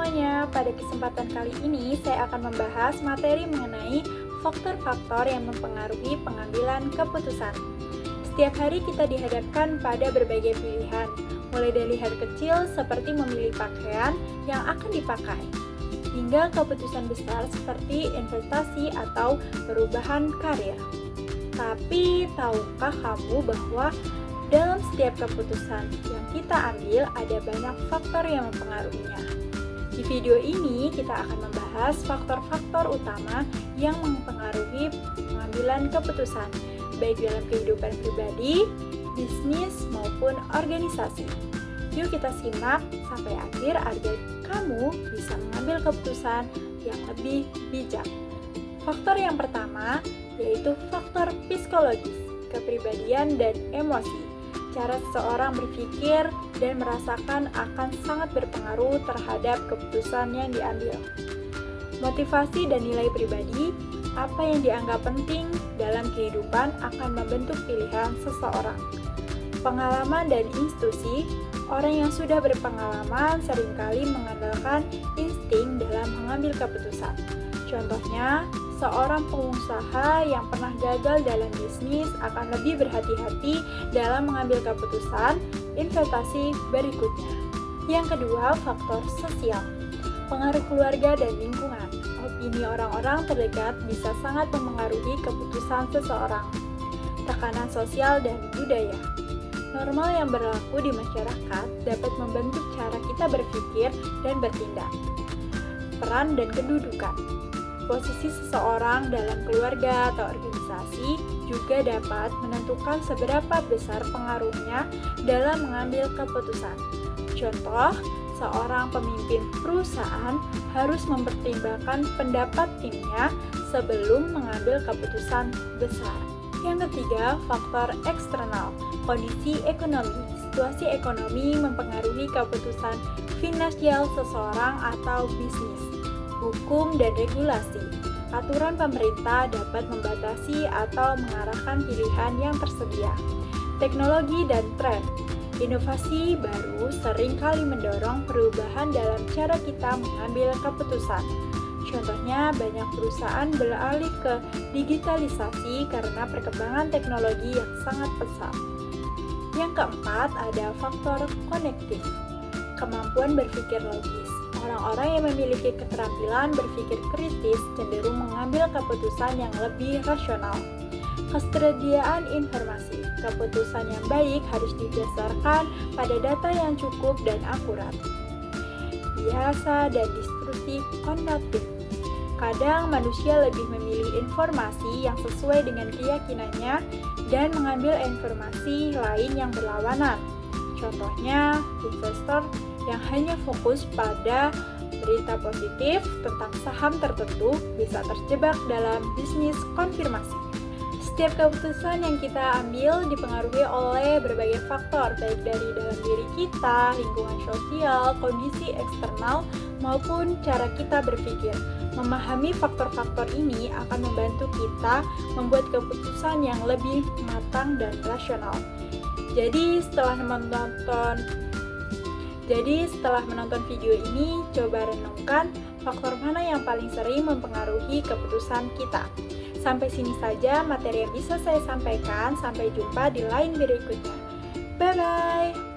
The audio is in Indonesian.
semuanya, pada kesempatan kali ini saya akan membahas materi mengenai faktor-faktor yang mempengaruhi pengambilan keputusan. Setiap hari kita dihadapkan pada berbagai pilihan, mulai dari hal kecil seperti memilih pakaian yang akan dipakai, hingga keputusan besar seperti investasi atau perubahan karir. Tapi tahukah kamu bahwa dalam setiap keputusan yang kita ambil ada banyak faktor yang mempengaruhinya. Di video ini kita akan membahas faktor-faktor utama yang mempengaruhi pengambilan keputusan, baik dalam kehidupan pribadi, bisnis, maupun organisasi. Yuk kita simak sampai akhir agar kamu bisa mengambil keputusan yang lebih bijak. Faktor yang pertama yaitu faktor psikologis, kepribadian, dan emosi. Cara seseorang berpikir dan merasakan akan sangat berpengaruh terhadap keputusan yang diambil. Motivasi dan nilai pribadi, apa yang dianggap penting dalam kehidupan akan membentuk pilihan seseorang. Pengalaman dan institusi, orang yang sudah berpengalaman seringkali mengandalkan insting dalam mengambil keputusan. Contohnya, seorang pengusaha yang pernah gagal dalam bisnis akan lebih berhati-hati dalam mengambil keputusan investasi berikutnya. Yang kedua, faktor sosial. Pengaruh keluarga dan lingkungan. Opini orang-orang terdekat bisa sangat mempengaruhi keputusan seseorang. Tekanan sosial dan budaya. Normal yang berlaku di masyarakat dapat membentuk cara kita berpikir dan bertindak. Peran dan kedudukan. Posisi seseorang dalam keluarga atau organisasi juga dapat menentukan seberapa besar pengaruhnya dalam mengambil keputusan. Contoh, seorang pemimpin perusahaan harus mempertimbangkan pendapat timnya sebelum mengambil keputusan besar. Yang ketiga, faktor eksternal, kondisi ekonomi. Situasi ekonomi mempengaruhi keputusan finansial seseorang atau bisnis. Hukum dan regulasi. Aturan pemerintah dapat membatasi atau mengarahkan pilihan yang tersedia. Teknologi dan tren. Inovasi baru sering kali mendorong perubahan dalam cara kita mengambil keputusan. Contohnya, banyak perusahaan beralih ke digitalisasi karena perkembangan teknologi yang sangat pesat. Yang keempat, ada faktor konektif. Kemampuan berpikir logis. Orang-orang yang memiliki keterampilan berpikir kritis cenderung mengambil keputusan yang lebih rasional. Ketersediaan informasi. Keputusan yang baik harus didasarkan pada data yang cukup dan akurat. Biasa dan diskusi kognitif. Kadang manusia lebih memilih informasi yang sesuai dengan keyakinannya dan mengambil informasi lain yang berlawanan. Contohnya, investor yang hanya fokus pada berita positif tentang saham tertentu bisa terjebak dalam bisnis konfirmasi. Setiap keputusan yang kita ambil dipengaruhi oleh berbagai faktor, baik dari dalam diri kita, lingkungan sosial, kondisi eksternal, maupun cara kita berpikir. Memahami faktor-faktor ini akan membantu kita membuat keputusan yang lebih matang dan rasional. Jadi setelah menonton video ini, coba renungkan faktor mana yang paling sering mempengaruhi keputusan kita. Sampai sini saja materi yang bisa saya sampaikan. Sampai jumpa di lain berikutnya. Bye-bye!